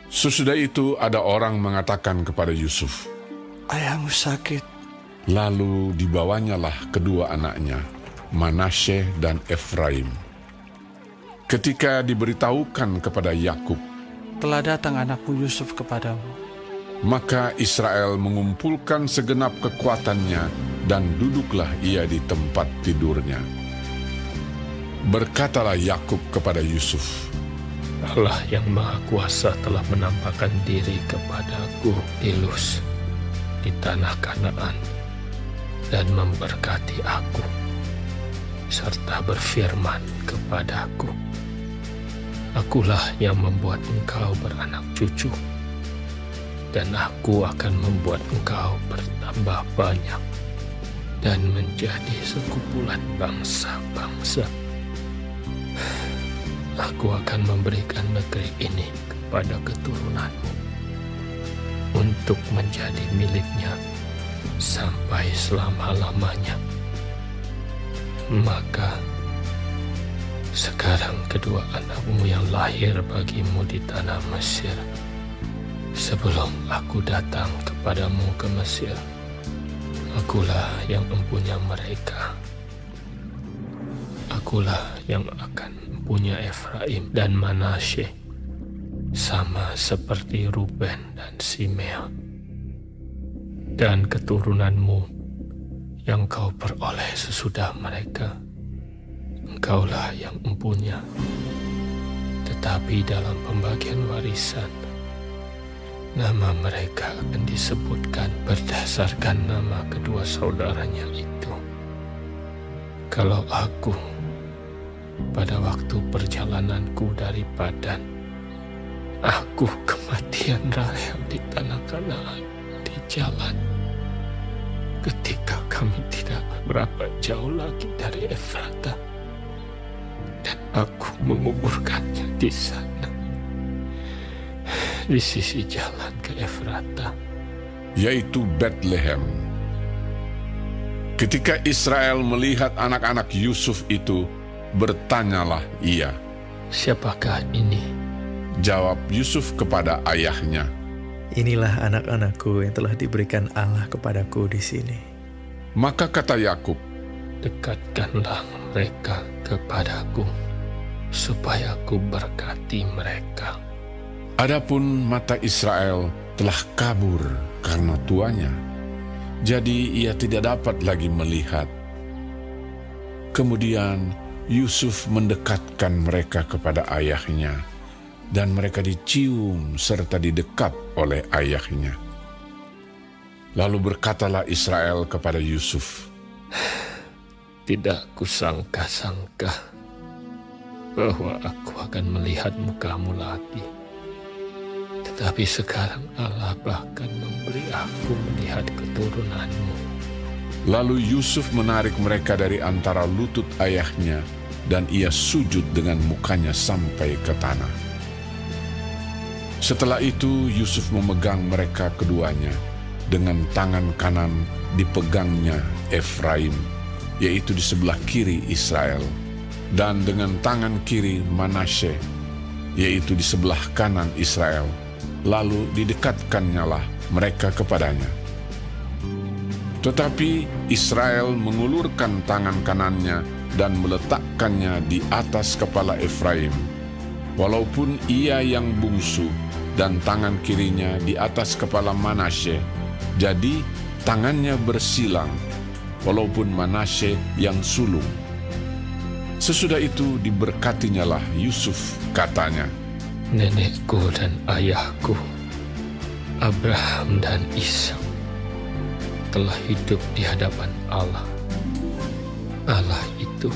Sesudah itu ada orang mengatakan kepada Yusuf, "Ayahmu sakit." Lalu dibawanyalah kedua anaknya, Manasye dan Efraim. Ketika diberitahukan kepada Yakub, "Telah datang anakmu Yusuf kepadamu." maka Israel mengumpulkan segenap kekuatannya dan duduklah ia di tempat tidurnya. Berkatalah Yakub kepada Yusuf, Allah yang Maha Kuasa telah menampakkan diri kepadaku di Luz, di tanah Kanaan, dan memberkati aku, serta berfirman kepadaku, akulah yang membuat engkau beranak cucu, dan aku akan membuat engkau bertambah banyak dan menjadi sekumpulan bangsa-bangsa. Aku akan memberikan negeri ini kepada keturunanmu untuk menjadi miliknya sampai selama-lamanya. Maka sekarang kedua anakmu yang lahir bagimu di tanah Mesir, sebelum aku datang kepadamu ke Mesir, akulah yang mempunyai mereka. Akulah yang akan mempunyai Efraim dan Manasye, sama seperti Ruben dan Simeon. Dan keturunanmu yang kau peroleh sesudah mereka, engkaulah yang mempunyai. Tetapi dalam pembagian warisan, nama mereka akan disebutkan berdasarkan nama kedua saudaranya itu. Kalau aku pada waktu perjalananku dari Padan, aku kematian Rahel di tanah Kanaan di jalan, ketika kami tidak berapa jauh lagi dari Efrata, dan aku menguburkannya di sana, di sisi jalan ke Efrata, yaitu Betlehem. Ketika Israel melihat anak-anak Yusuf itu, bertanyalah ia, siapakah ini? Jawab Yusuf kepada ayahnya, Inilah anak-anakku yang telah diberikan Allah kepadaku di sini. Maka kata Yakub, dekatkanlah mereka kepadaku, supaya aku berkati mereka. adapun mata Israel telah kabur karena tuanya, jadi ia tidak dapat lagi melihat. Kemudian Yusuf mendekatkan mereka kepada ayahnya, dan mereka dicium serta didekap oleh ayahnya. Lalu berkatalah Israel kepada Yusuf, tidak kusangka-sangka bahwa aku akan melihat mukamu lagi. Tetapi sekarang Allah bahkan memberi aku melihat keturunanmu. Lalu Yusuf menarik mereka dari antara lutut ayahnya, dan ia sujud dengan mukanya sampai ke tanah. Setelah itu Yusuf memegang mereka keduanya, dengan tangan kanan dipegangnya Efraim, yaitu di sebelah kiri Israel, dan dengan tangan kiri Manasye, yaitu di sebelah kanan Israel. Lalu didekatkannyalah mereka kepadanya. Tetapi Israel mengulurkan tangan kanannya dan meletakkannya di atas kepala Efraim, walaupun ia yang bungsu, dan tangan kirinya di atas kepala Manasye. Jadi tangannya bersilang, walaupun Manasye yang sulung. Sesudah itu diberkatinyalah Yusuf, katanya, nenekku dan ayahku, Abraham dan Ishak, telah hidup di hadapan Allah. Allah itu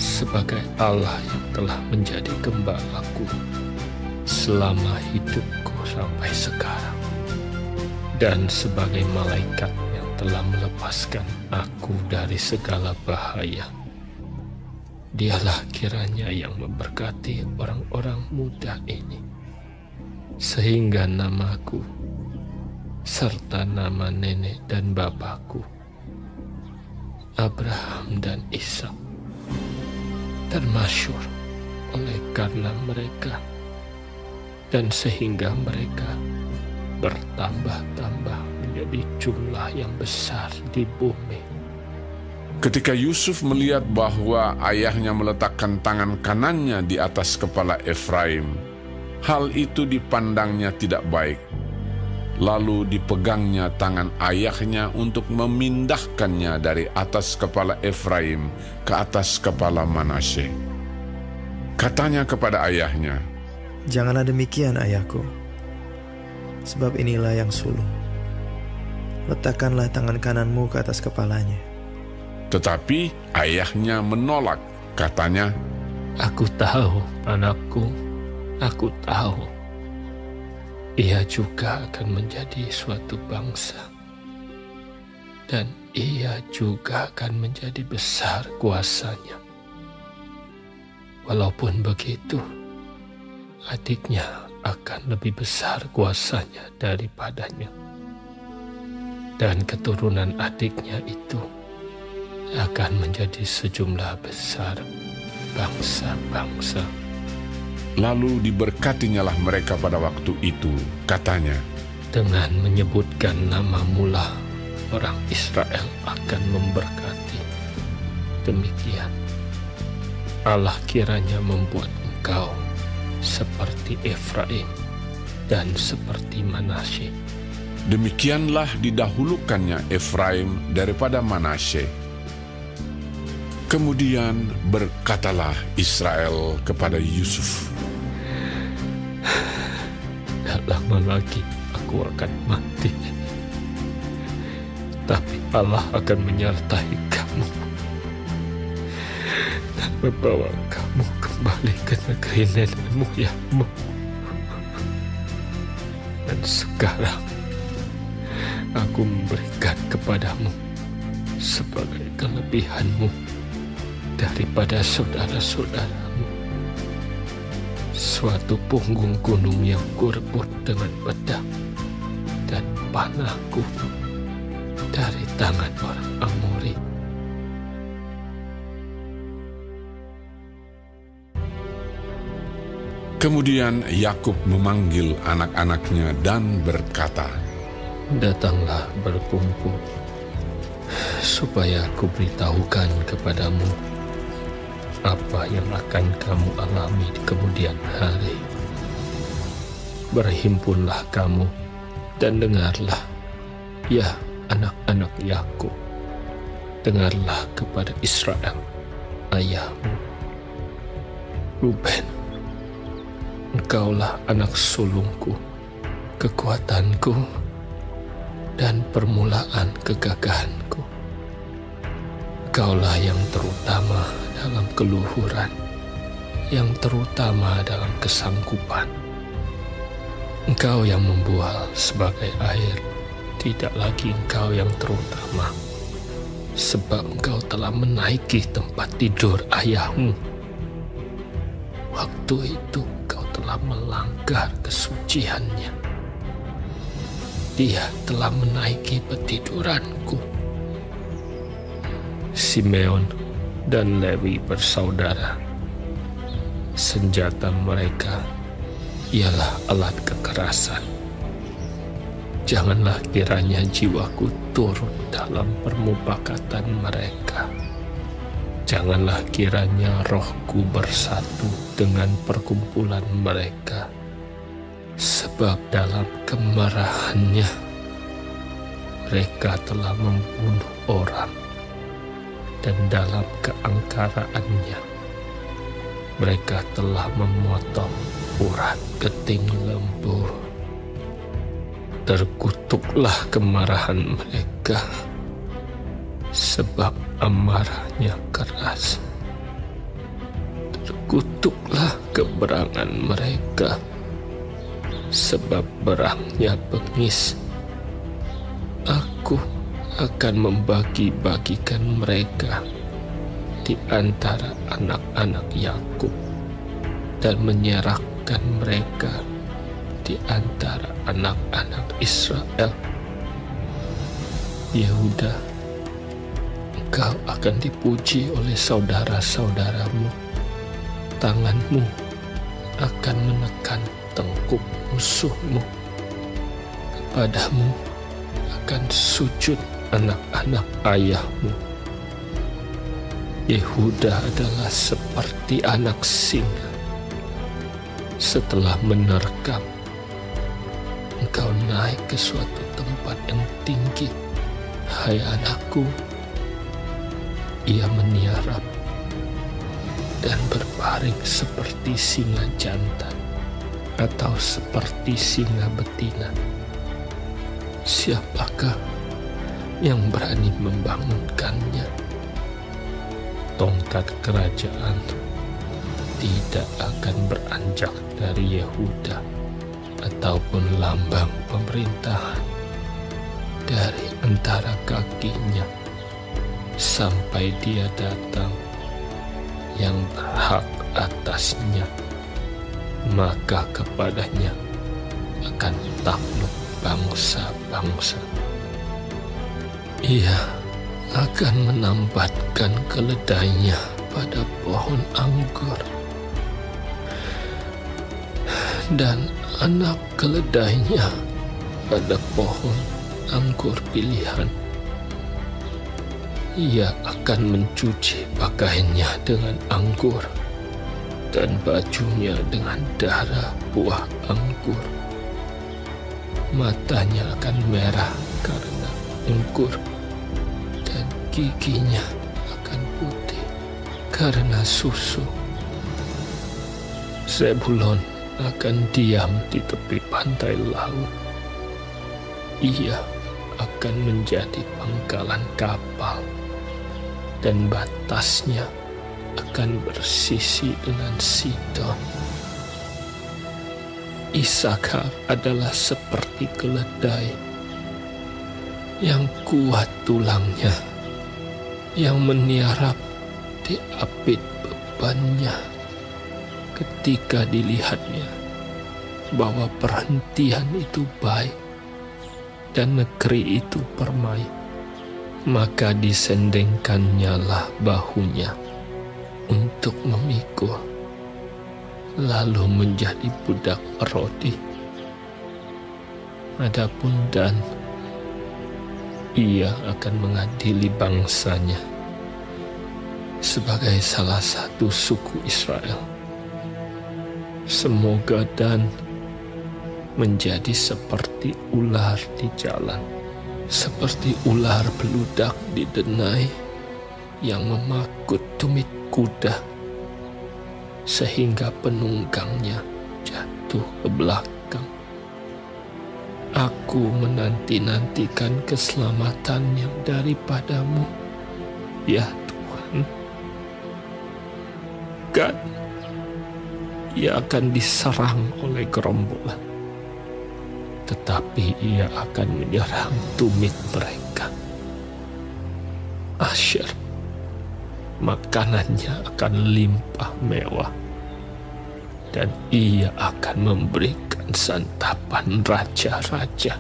sebagai Allah yang telah menjadi gembalaku selama hidupku sampai sekarang, dan sebagai malaikat yang telah melepaskan aku dari segala bahaya. Dialah kiranya yang memberkati orang-orang muda ini, sehingga namaku serta nama nenek dan bapakku, Abraham dan Ishak, termasyhur oleh karena mereka, dan sehingga mereka bertambah-tambah menjadi jumlah yang besar di bumi. Ketika Yusuf melihat bahwa ayahnya meletakkan tangan kanannya di atas kepala Efraim, hal itu dipandangnya tidak baik. Lalu dipegangnya tangan ayahnya untuk memindahkannya dari atas kepala Efraim ke atas kepala Manasye. Katanya kepada ayahnya, "Janganlah demikian, ayahku, sebab inilah yang sulung. Letakkanlah tangan kananmu ke atas kepalanya." Tetapi ayahnya menolak. Katanya, "Aku tahu, anakku, aku tahu. Ia juga akan menjadi suatu bangsa, dan ia juga akan menjadi besar kuasanya. Walaupun begitu, adiknya akan lebih besar kuasanya daripadanya. Dan keturunan adiknya itu akan menjadi sejumlah besar bangsa-bangsa." lalu diberkatinyalah mereka pada waktu itu. Katanya, "Dengan menyebutkan namamu lah orang Israel akan memberkati. Demikian Allah kiranya membuat engkau seperti Efraim dan seperti Manasye." demikianlah didahulukannya Efraim daripada Manasye. Kemudian berkatalah Israel kepada Yusuf, "Tak lama lagi aku akan mati, tapi Allah akan menyertai kamu dan membawa kamu kembali ke negeri nenek moyangmu. Dan sekarang aku memberikan kepadamu sebagai kelebihanmu daripada saudara-saudaramu suatu punggung gunung yang kurebut dengan pedang dan panahku dari tangan orang Amori." Kemudian Yakub memanggil anak-anaknya dan berkata, "Datanglah berkumpul, supaya aku beritahukan kepadamu apa yang akan kamu alami di kemudian hari. Berhimpunlah kamu dan dengarlah, ya anak-anak Yakub, dengarlah kepada Israel, ayahmu. Ruben, engkaulah anak sulungku, kekuatanku, dan permulaan kegagahanku. Engkaulah yang terutama dalam keluhuran, yang terutama dalam kesanggupan. Engkau yang membual sebagai air, tidak lagi engkau yang terutama, sebab engkau telah menaiki tempat tidur ayahmu. Waktu itu engkau telah melanggar kesuciannya. Dia telah menaiki petiduranku." Simeon dan Lewi bersaudara. Senjata mereka ialah alat kekerasan. Janganlah kiranya jiwaku turut dalam permufakatan mereka. Janganlah kiranya rohku bersatu dengan perkumpulan mereka. Sebab dalam kemarahannya mereka telah membunuh orang, dan dalam keangkaraannya mereka telah memotong urat keting lembu. Terkutuklah kemarahan mereka, sebab amarahnya keras. Terkutuklah keberangan mereka, sebab berangnya bengis. Aku akan membagi-bagikan mereka di antara anak-anak Yakub dan menyerahkan mereka di antara anak-anak Israel. Yehuda, engkau akan dipuji oleh saudara-saudaramu. Tanganmu akan menekan tengkuk menakuk musuhmu. Kepadamu akan sujud anak-anak ayahmu. Yehuda adalah seperti anak singa. Setelah menerkam, engkau naik ke suatu tempat yang tinggi. Hai anakku, ia meniarap dan berbaring seperti singa jantan atau seperti singa betina. Siapakah yang berani membangunkannya? Tongkat kerajaan tidak akan beranjak dari Yehuda, ataupun lambang pemerintahan dari antara kakinya, sampai dia datang yang berhak atasnya, maka kepadanya akan takluk bangsa-bangsa. Ia akan menambatkan keledainya pada pohon anggur, dan anak keledainya pada pohon anggur pilihan. Ia akan mencuci pakaiannya dengan anggur dan bajunya dengan darah buah anggur. Matanya akan merah karena anggur, dan giginya akan putih karena susu. Zebulon akan diam di tepi pantai laut. Ia akan menjadi pangkalan kapal, dan batasnya akan bersisi dengan Sidon. Isakar adalah seperti keledai yang kuat tulangnya, yang meniarap di apit bebannya. Ketika dilihatnya bahwa perhentian itu baik dan negeri itu permai, maka disendengkannyalah bahunya untuk memikul, lalu menjadi budak rodi. Adapun Dan, ia akan mengadili bangsanya sebagai salah satu suku Israel. Semoga Dan menjadi seperti ular di jalan, seperti ular beludak di denai yang memakut tumit kuda, sehingga penunggangnya jatuh ke belakang. Aku menanti-nantikan keselamatan yang daripadamu, ya Tuhan. Gad, ia akan diserang oleh gerombolan, tetapi ia akan menyerang tumit mereka. Asher, makanannya akan limpah mewah, dan ia akan memberikan santapan raja-raja.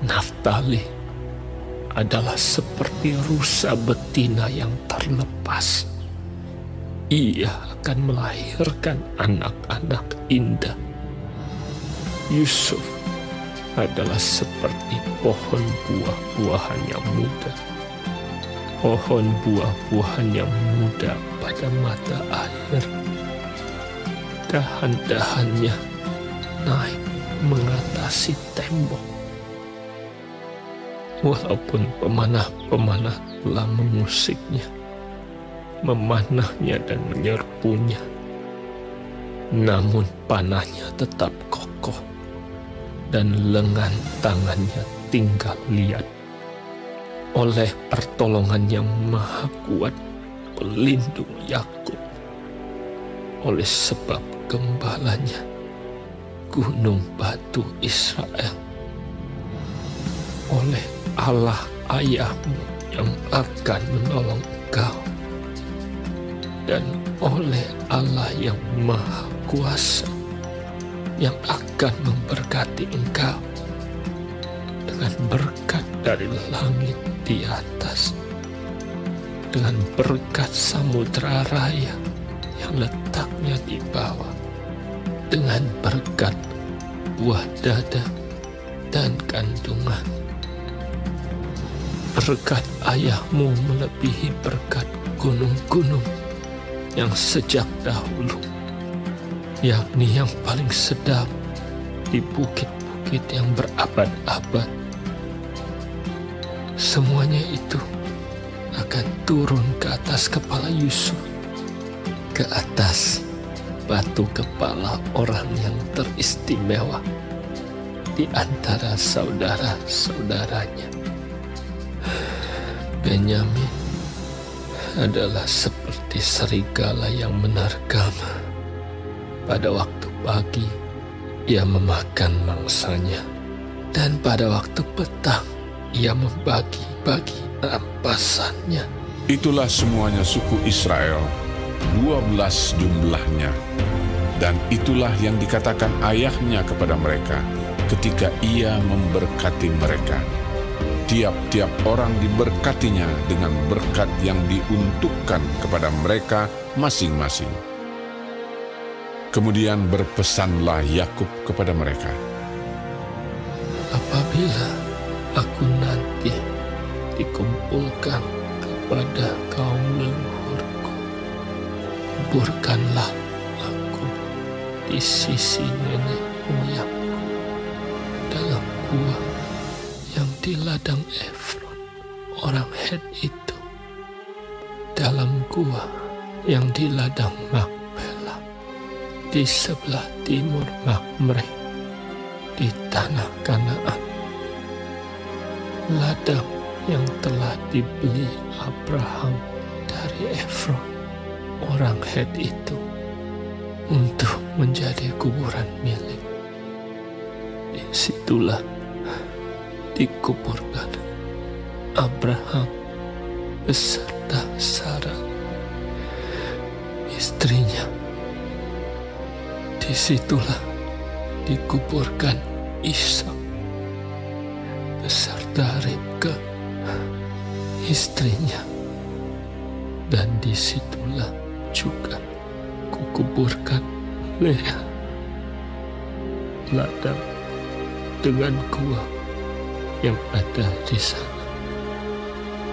Naftali adalah seperti rusa betina yang terlepas. Ia akan melahirkan anak-anak indah. Yusuf adalah seperti pohon buah-buahan yang muda, pohon buah-buahan yang muda pada mata air. Dahan-dahannya naik mengatasi tembok. Walaupun pemanah-pemanah telah mengusiknya, memanahnya dan menyerbunya, namun panahnya tetap kokoh, dan lengan tangannya tinggal liat. Oleh pertolongan yang maha kuat pelindung Yakub, oleh sebab gembalanya gunung batu Israel, oleh Allah ayahmu yang akan menolong engkau, dan oleh Allah yang maha kuasa yang akan memberkati engkau dengan berkat dari langit di atas, dengan berkat samudra raya yang letaknya di bawah, dengan berkat buah dada dan kandungan. Berkat ayahmu melebihi berkat gunung-gunung yang sejak dahulu, yakni yang paling sedap di bukit-bukit yang berabad-abad. Semuanya itu akan turun ke atas kepala Yusuf, ke atas batu kepala orang yang teristimewa di antara saudara-saudaranya. Benyamin adalah seperti serigala yang menerkam. Pada waktu pagi, ia memakan mangsanya, dan pada waktu petang, ia membagi-bagi rampasannya. Itulah semuanya suku Israel, 12 jumlahnya. Dan itulah yang dikatakan ayahnya kepada mereka ketika ia memberkati mereka. Tiap-tiap orang diberkatinya dengan berkat yang diuntukkan kepada mereka masing-masing. Kemudian berpesanlah Yakub kepada mereka, apabila aku nanti dikumpulkan kepada kaum leluhurku, kuburkanlah aku di sisi nenek moyangku dalam gua yang di ladang Efron orang Het itu, dalam gua yang di ladang Makpela di sebelah timur Makmre di tanah Kanaan, ladang yang telah dibeli Abraham dari Efron orang Het itu untuk menjadi kuburan milik. Disitulah dikuburkan Abraham beserta Sarah istrinya. Disitulah dikuburkan Ishak beserta Ribka istrinya, dan disitulah juga kukuburkan Lea. Ladang dengan gua yang ada di sana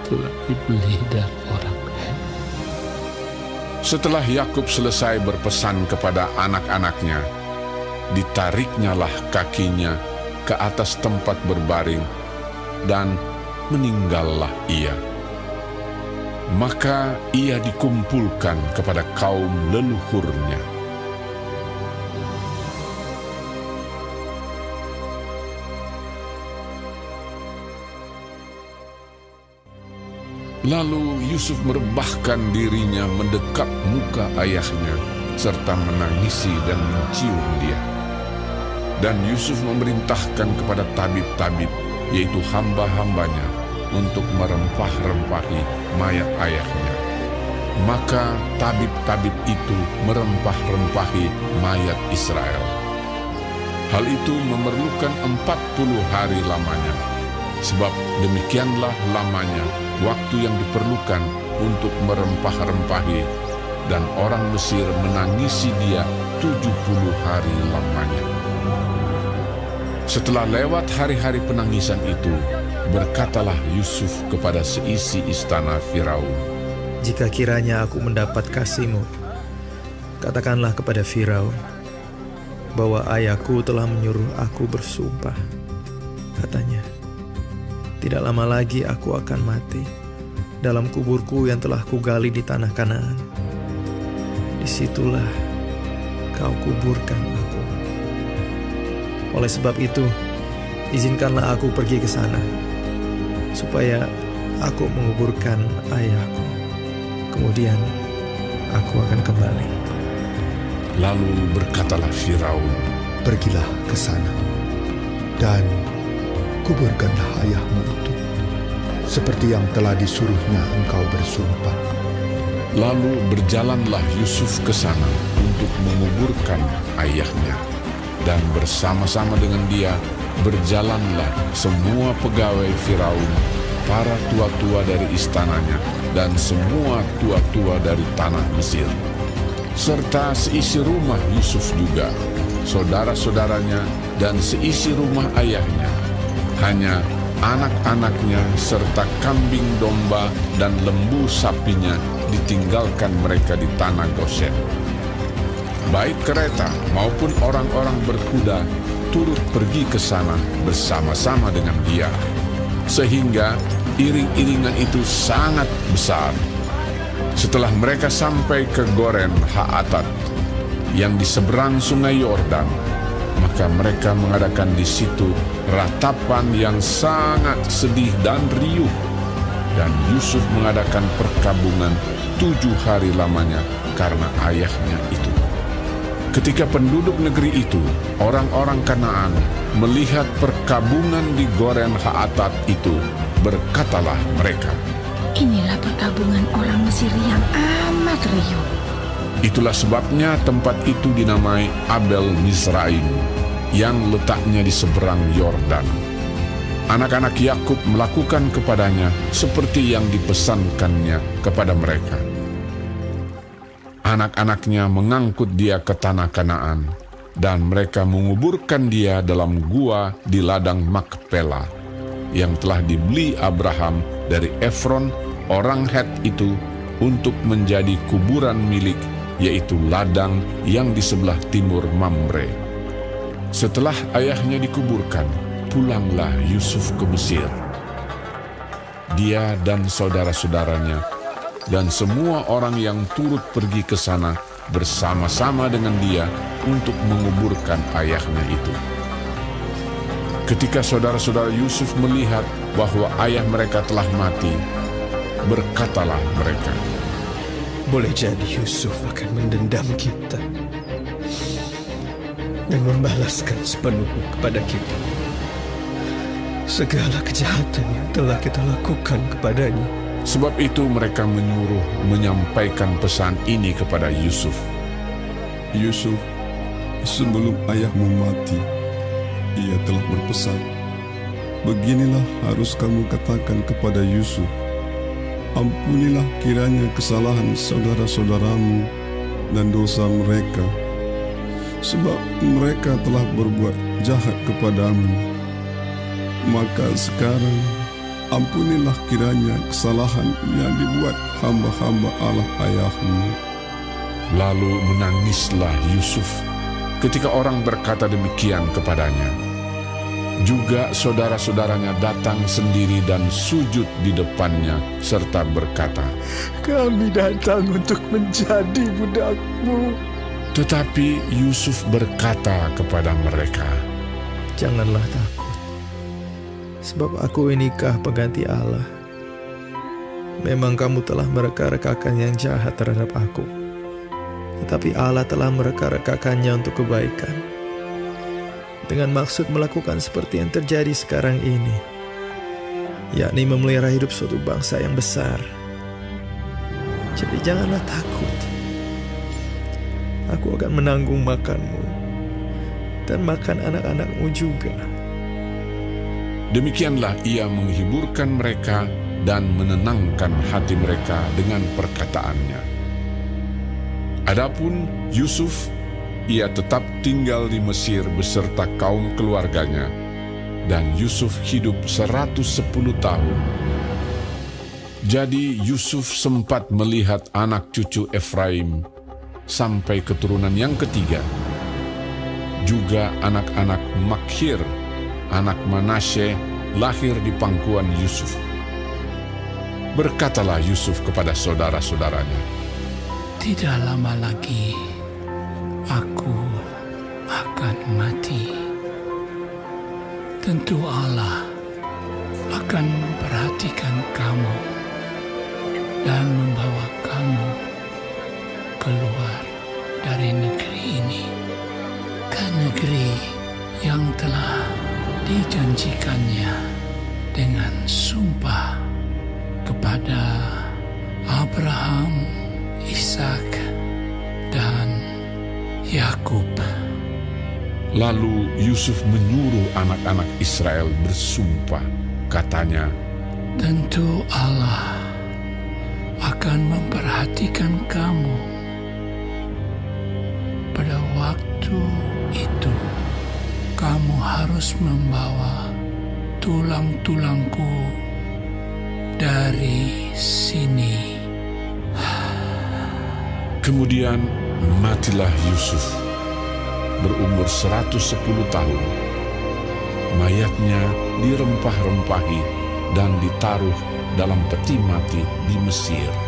telah dibeli dari orang Het. setelah Yakub selesai berpesan kepada anak-anaknya, ditariknyalah kakinya ke atas tempat berbaring, dan meninggallah ia. Maka ia dikumpulkan kepada kaum leluhurnya. Lalu Yusuf merebahkan dirinya mendekap muka ayahnya, serta menangisi dan mencium dia. Dan Yusuf memerintahkan kepada tabib-tabib, yaitu hamba-hambanya, untuk merempah-rempahi mayat ayahnya. Maka tabib-tabib itu merempah-rempahi mayat Israel. Hal itu memerlukan 40 hari lamanya, sebab demikianlah lamanya waktu yang diperlukan untuk merempah-rempahi, dan orang Mesir menangisi dia 70 hari lamanya. Setelah lewat hari-hari penangisan itu, berkatalah Yusuf kepada seisi istana Firaun, Jika kiranya aku mendapat kasih-Mu, katakanlah kepada Firaun bahwa ayahku telah menyuruh aku bersumpah. Katanya, tidak lama lagi aku akan mati dalam kuburku yang telah kugali di tanah Kanaan. Disitulah kau kuburkan aku. Oleh sebab itu, izinkanlah aku pergi ke sana, supaya aku menguburkan ayahku. Kemudian aku akan kembali. Lalu berkatalah Firaun, Pergilah ke sana, dan kuburkanlah ayahmu itu, seperti yang telah disuruhnya engkau bersumpah. Lalu berjalanlah Yusuf ke sana untuk menguburkan ayahnya, dan bersama-sama dengan dia berjalanlah semua pegawai Firaun, para tua-tua dari istananya, dan semua tua-tua dari tanah Mesir, serta seisi rumah Yusuf juga, saudara-saudaranya, dan seisi rumah ayahnya. Hanya anak-anaknya serta kambing domba dan lembu sapinya ditinggalkan mereka di tanah Gosen. Baik kereta maupun orang-orang berkuda turut pergi ke sana bersama-sama dengan dia, sehingga iring-iringan itu sangat besar. Setelah mereka sampai ke Goren Haatat yang di seberang sungai Yordan, maka mereka mengadakan di situ ratapan yang sangat sedih dan riuh, dan Yusuf mengadakan perkabungan 7 hari lamanya karena ayahnya itu. Ketika penduduk negeri itu, orang-orang Kanaan, melihat perkabungan di Goren Haatat itu, berkatalah mereka, "Inilah perkabungan orang Mesir yang amat riuh." Itulah sebabnya tempat itu dinamai Abel Mizraim, yang letaknya di seberang Yordan. Anak-anak Yakub melakukan kepadanya seperti yang dipesankannya kepada mereka. Anak-anaknya mengangkut dia ke tanah Kanaan, dan mereka menguburkan dia dalam gua di ladang Makpela, yang telah dibeli Abraham dari Efron, orang Het itu, untuk menjadi kuburan milik, yaitu ladang yang di sebelah timur Mamre. Setelah ayahnya dikuburkan, pulanglah Yusuf ke Mesir. Dia dan saudara-saudaranya dan semua orang yang turut pergi ke sana bersama-sama dengan dia untuk menguburkan ayahnya itu. Ketika saudara-saudara Yusuf melihat bahwa ayah mereka telah mati, berkatalah mereka, Boleh jadi Yusuf akan mendendam kita dan membalaskan sepenuhnya kepada kita segala kejahatan yang telah kita lakukan kepadanya. Sebab itu mereka menyuruh menyampaikan pesan ini kepada Yusuf. Yusuf, sebelum ayahmu mati, ia telah berpesan, beginilah harus kamu katakan kepada Yusuf, ampunilah kiranya kesalahan saudara-saudaramu dan dosa mereka, sebab mereka telah berbuat jahat kepadamu. Maka sekarang ampunilah kiranya kesalahan yang dibuat hamba-hamba Allah ayahmu. Lalu menangislah Yusuf ketika orang berkata demikian kepadanya. Juga saudara-saudaranya datang sendiri dan sujud di depannya serta berkata, Kami datang untuk menjadi budakmu. Tetapi Yusuf berkata kepada mereka, Janganlah takut, sebab aku inikah pengganti Allah. Memang kamu telah mereka-rekakan yang jahat terhadap aku, tetapi Allah telah mereka-rekakannya untuk kebaikan, dengan maksud melakukan seperti yang terjadi sekarang ini, yakni memelihara hidup suatu bangsa yang besar. Jadi janganlah takut. Aku akan menanggung makanmu dan makan anak-anakmu juga. Demikianlah ia menghiburkan mereka dan menenangkan hati mereka dengan perkataannya. Adapun Yusuf, ia tetap tinggal di Mesir beserta kaum keluarganya, dan Yusuf hidup 110 tahun. Jadi Yusuf sempat melihat anak cucu Efraim sampai keturunan yang ketiga. Juga anak-anak Makhir, anak Manasye, lahir di pangkuan Yusuf. Berkatalah Yusuf kepada saudara-saudaranya, Tidak lama lagi aku akan mati. Tentu Allah akan memperhatikan kamu dan membawa kamu keluar dari negeri ini ke negeri yang telah dijanjikannya dengan sumpah kepada Abraham, Ishak, dan Yakub. Lalu Yusuf menyuruh anak-anak Israel bersumpah, katanya, Tentu Allah akan memperhatikan kamu pada waktu itu harus membawa tulang-tulangku dari sini. Kemudian matilah Yusuf, berumur 110 tahun. Mayatnya dirempah-rempahi dan ditaruh dalam peti mati di Mesir.